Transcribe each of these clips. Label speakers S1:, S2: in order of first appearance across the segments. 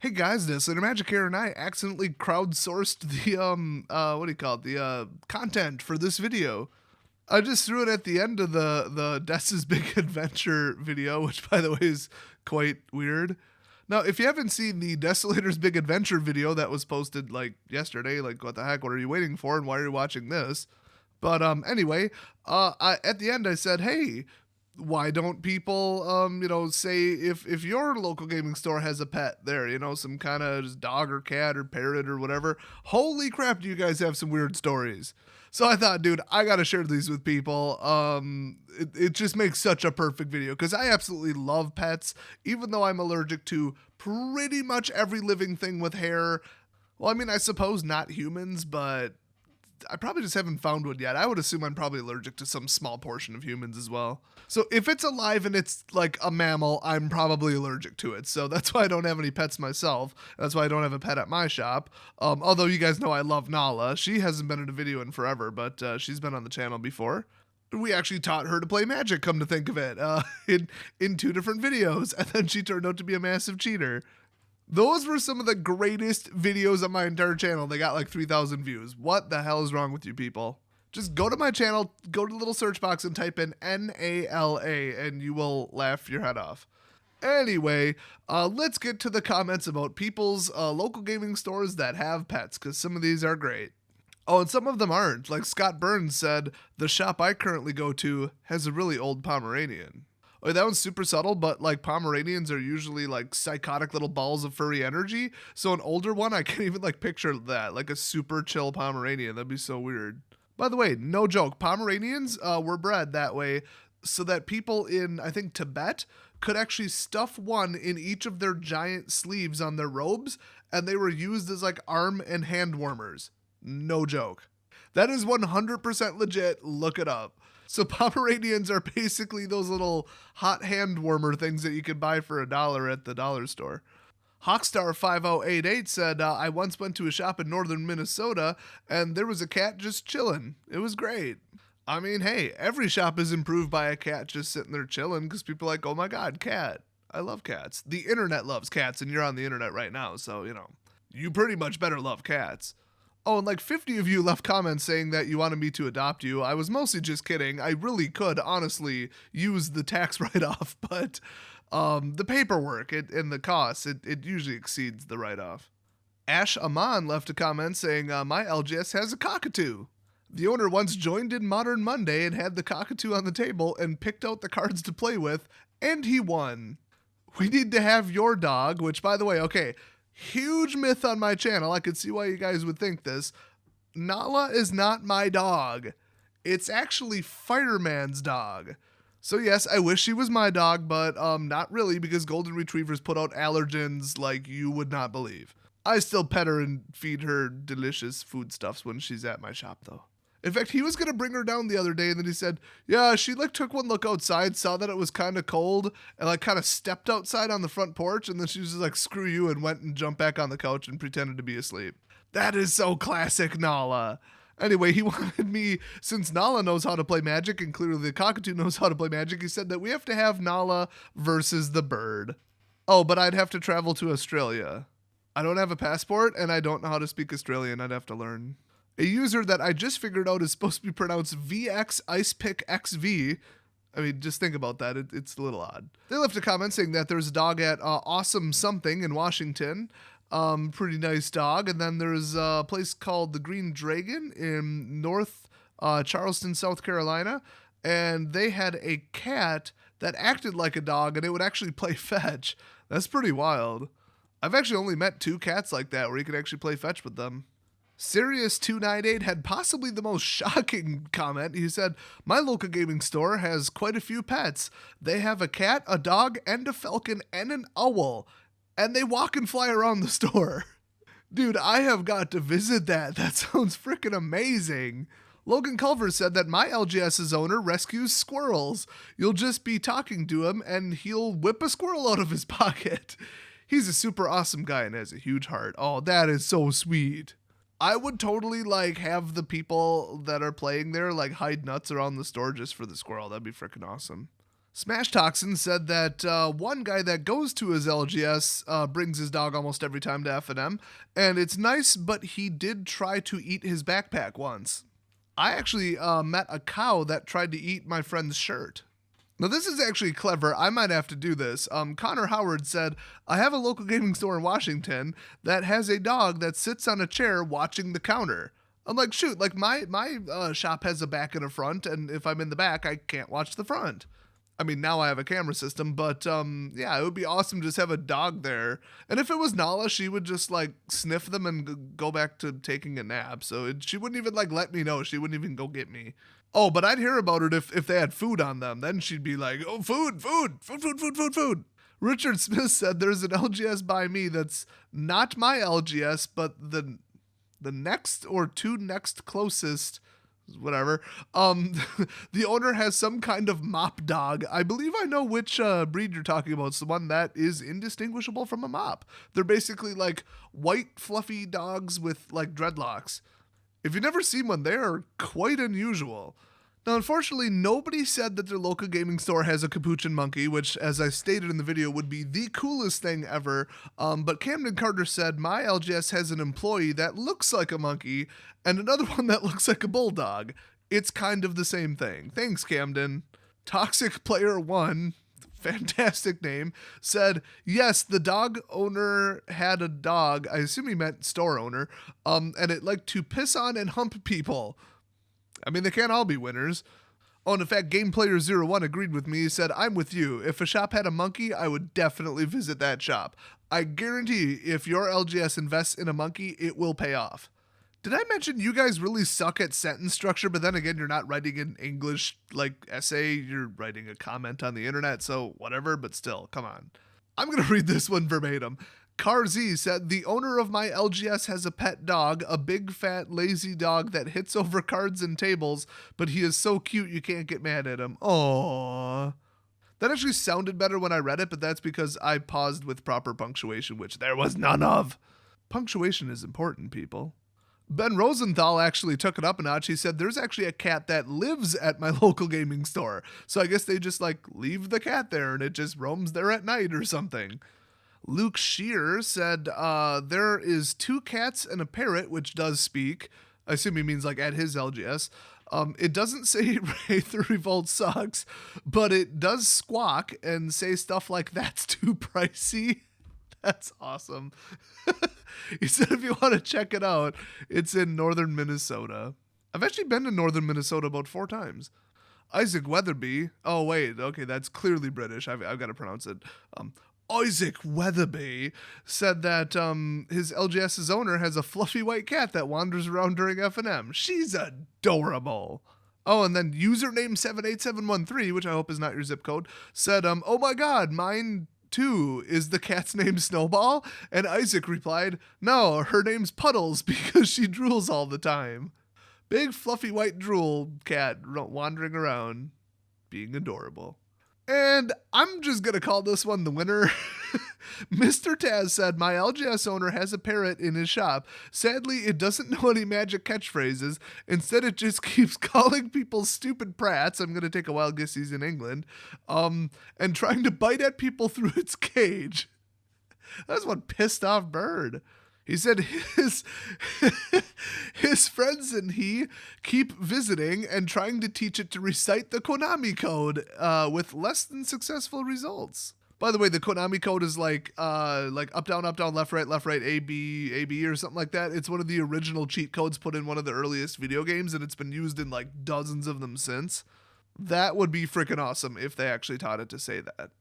S1: Hey guys, Disney Magic here, and I accidentally crowdsourced the what do you call it? The content for this video. I just threw it at the end of the Dessa's Big Adventure video, which by the way is quite weird. Now, if you haven't seen the Desolator's Big Adventure video that was posted like yesterday, like what the heck, what are you waiting for, and why are you watching this? But anyway, at the end I said, hey, why don't people say if your local gaming store has a pet there, some kind of dog or cat or parrot or whatever, holy crap, do you guys have some weird stories. So I thought, dude, I gotta share these with people. It just makes such a perfect video because I absolutely love pets, even though I'm allergic to pretty much every living thing with hair. Well, I mean, I suppose not humans, but I probably just haven't found one yet. I would assume I'm probably allergic to some small portion of humans as well. So if it's alive and it's like a mammal, I'm probably allergic to it. So that's why I don't have any pets myself. That's why I don't have a pet at my shop. Although you guys know I love Nala. She hasn't been in a video in forever, but she's been on the channel before. We actually taught her to play Magic, come to think of it, in 2 different videos. And then she turned out to be a massive cheater. Those were some of the greatest videos on my entire channel. They got like 3,000 views. What the hell is wrong with you people? Just go to my channel, go to the little search box and type in NALA and you will laugh your head off. Anyway, let's get to the comments about people's local gaming stores that have pets, because some of these are great. Oh, and some of them aren't. Like Scott Burns said, the shop I currently go to has a really old Pomeranian. Oh, that one's super subtle, but like Pomeranians are usually like psychotic little balls of furry energy. So an older one, I can't even like picture that, like a super chill Pomeranian. That'd be so weird. By the way, no joke, Pomeranians were bred that way so that people in, I think, Tibet could actually stuff one in each of their giant sleeves on their robes, and they were used as like arm and hand warmers. No joke. That is 100% legit. Look it up. So Pomeranians are basically those little hot hand warmer things that you can buy for $1 at the dollar store. Hawkstar5088 said, I once went to a shop in northern Minnesota and there was a cat just chilling. It was great. I mean, hey, every shop is improved by a cat just sitting there chilling because people are like, oh my God, cat. I love cats. The internet loves cats and you're on the internet right now. So, you pretty much better love cats. Oh, and like 50 of you left comments saying that you wanted me to adopt you. I was mostly just kidding. I really could honestly use the tax write-off, but the paperwork and the costs, it usually exceeds the write-off. Ash Aman left a comment saying, my LGS has a cockatoo. The owner once joined in Modern Monday and had the cockatoo on the table and picked out the cards to play with, and he won. We need to have your dog, which by the way, okay, huge myth on my channel. I could see why you guys would think this. Nala is not my dog. It's actually Fireman's dog. So yes, I wish she was my dog, but not really, because golden retrievers put out allergens like you would not believe. I still pet her and feed her delicious foodstuffs when she's at my shop though. In fact, he was going to bring her down the other day, and then he said, yeah, she like took one look outside, saw that it was kind of cold, and like kind of stepped outside on the front porch, and then she was just like, screw you, and went and jumped back on the couch and pretended to be asleep. That is so classic Nala. Anyway, he wanted me, since Nala knows how to play Magic, and clearly the cockatoo knows how to play Magic, he said that we have to have Nala versus the bird. Oh, but I'd have to travel to Australia. I don't have a passport, and I don't know how to speak Australian. I'd have to learn. A user that I just figured out is supposed to be pronounced VX IcePickXV. I mean, just think about that. It's a little odd. They left a comment saying that there's a dog at Awesome Something in Washington. Pretty nice dog. And then there's a place called the Green Dragon in North Charleston, South Carolina. And they had a cat that acted like a dog and it would actually play fetch. That's pretty wild. I've actually only met 2 cats like that where you could actually play fetch with them. Sirius298 had possibly the most shocking comment. He said, my local gaming store has quite a few pets. They have a cat, a dog, and a falcon, and an owl. And they walk and fly around the store. Dude, I have got to visit that. That sounds freaking amazing. Logan Culver said that my LGS's owner rescues squirrels. You'll just be talking to him, and he'll whip a squirrel out of his pocket. He's a super awesome guy and has a huge heart. Oh, that is so sweet. I would totally like have the people that are playing there like hide nuts around the store just for the squirrel. That'd be freaking awesome. Smash Toxin said that one guy that goes to his LGS brings his dog almost every time to F&M, and it's nice, but he did try to eat his backpack once. I actually met a cow that tried to eat my friend's shirt. Now, this is actually clever. I might have to do this. Connor Howard said, I have a local gaming store in Washington that has a dog that sits on a chair watching the counter. I'm like, shoot, like my shop has a back and a front, and if I'm in the back, I can't watch the front. I mean, now I have a camera system, but yeah, it would be awesome to just have a dog there. And if it was Nala, she would just like sniff them and go back to taking a nap. So she wouldn't even like let me know. She wouldn't even go get me. Oh, but I'd hear about it if they had food on them. Then she'd be like, oh, food. Richard Smith said there's an LGS by me that's not my LGS, but the next or two next closest, whatever. The owner has some kind of mop dog. I believe I know which breed you're talking about. It's the one that is indistinguishable from a mop. They're basically like white fluffy dogs with like dreadlocks. If you've never seen one, they are quite unusual. Now, unfortunately, nobody said that their local gaming store has a capuchin monkey, which, as I stated in the video, would be the coolest thing ever. But Camden Carter said, my LGS has an employee that looks like a monkey and another one that looks like a bulldog. It's kind of the same thing. Thanks, Camden. Toxic Player 1, fantastic name, said, yes, the dog owner had a dog, I assume he meant store owner, and it liked to piss on and hump people. I mean, they can't all be winners. Oh, and in fact, GamePlayer01 agreed with me. He said, I'm with you. If a shop had a monkey, I would definitely visit that shop. I guarantee if your LGS invests in a monkey, it will pay off. Did I mention you guys really suck at sentence structure, but then again, you're not writing an English, like, essay, you're writing a comment on the internet, so whatever, but still, come on. I'm going to read this one verbatim. Carz said, the owner of my LGS has a pet dog, a big, fat, lazy dog that hits over cards and tables, but he is so cute you can't get mad at him. Aww. That actually sounded better when I read it, but that's because I paused with proper punctuation, which there was none of. Punctuation is important, people. Ben Rosenthal actually took it up a notch. He said, there's actually a cat that lives at my local gaming store. So I guess they just like leave the cat there and it just roams there at night or something. Luke Shear said, there is 2 cats and a parrot, which does speak. I assume he means like at his LGS. It doesn't say Wraith the Revolt sucks, but it does squawk and say stuff like that's too pricey. That's awesome. He said if you want to check it out, it's in northern Minnesota. I've actually been to northern Minnesota about 4 times. Isaac Weatherby. Oh, wait. Okay, that's clearly British. I've got to pronounce it. Isaac Weatherby said that his LGS's owner has a fluffy white cat that wanders around during F&M. She's adorable. Oh, and then username 78713, which I hope is not your zip code, said, oh my god, mine too. Is the cat's name Snowball? And Isaac replied, no, her name's Puddles because she drools all the time. Big fluffy white drool cat wandering around, being adorable. And I'm just going to call this one the winner. Mr. Taz said, my LGS owner has a parrot in his shop. Sadly, it doesn't know any magic catchphrases. Instead, it just keeps calling people stupid prats. I'm going to take a wild guess he's in England. And trying to bite at people through its cage. That's one pissed off bird. He said his friends and he keep visiting and trying to teach it to recite the Konami code with less than successful results. By the way, the Konami code is like up, down, left, right, A, B, or something like that. It's one of the original cheat codes put in one of the earliest video games, and it's been used in like dozens of them since. That would be freaking awesome if they actually taught it to say that.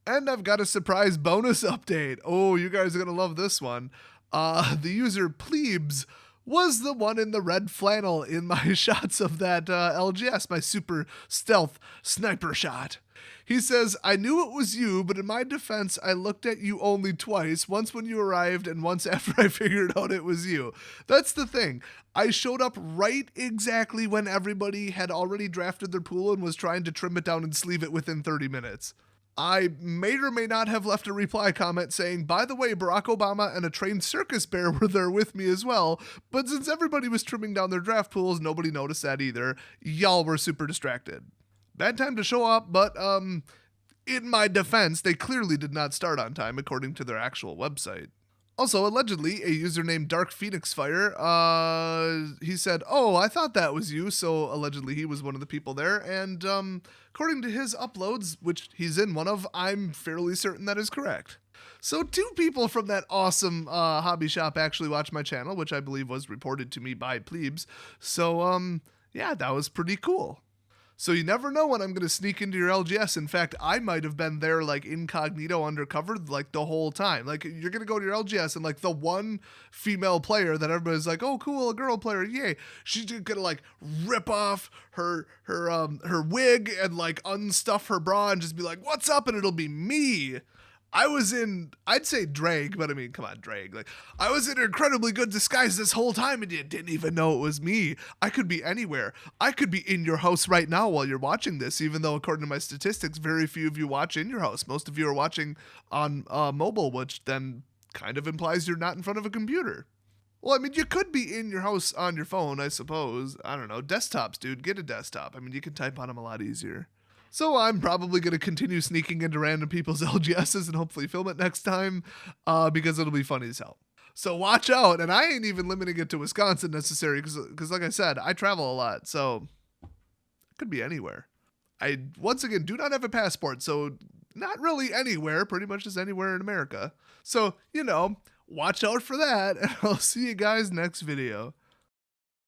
S1: And I've got a surprise bonus update. Oh, you guys are going to love this one. The user Plebes was the one in the red flannel in my shots of that LGS, my super stealth sniper shot. He says, I knew it was you, but in my defense, I looked at you only twice, once when you arrived and once after I figured out it was you. That's the thing. I showed up right exactly when everybody had already drafted their pool and was trying to trim it down and sleeve it within 30 minutes. I may or may not have left a reply comment saying, by the way, Barack Obama and a trained circus bear were there with me as well, but since everybody was trimming down their draft pools, nobody noticed that either. Y'all were super distracted. Bad time to show up, but In my defense, they clearly did not start on time according to their actual website. Also, allegedly, a user named Dark Phoenix Fire, he said, "Oh, I thought that was you." So allegedly, he was one of the people there, and according to his uploads, which he's in one of, I'm fairly certain that is correct. So 2 people from that awesome hobby shop actually watched my channel, which I believe was reported to me by plebes. So yeah, that was pretty cool. So you never know when I'm going to sneak into your LGS. In fact, I might have been there like incognito undercover like the whole time. Like you're going to go to your LGS and like the one female player that everybody's like, "Oh, cool, a girl player. Yay." She's going to like rip off her wig and like unstuff her bra and just be like, "What's up?" and it'll be me. I was in, I'd say drag, but I mean, come on, drag. Like, I was in incredibly good disguise this whole time and you didn't even know it was me. I could be anywhere. I could be in your house right now while you're watching this, even though, according to my statistics, very few of you watch in your house. Most of you are watching on mobile, which then kind of implies you're not in front of a computer. Well, I mean, you could be in your house on your phone, I suppose. I don't know. Desktops, dude. Get a desktop. I mean, you can type on them a lot easier. So I'm probably going to continue sneaking into random people's LGSs and hopefully film it next time because it'll be funny as hell. So watch out. And I ain't even limiting it to Wisconsin necessarily because like I said, I travel a lot. So it could be anywhere. I, once again, do not have a passport. So not really anywhere, pretty much just anywhere in America. So, watch out for that. And I'll see you guys next video.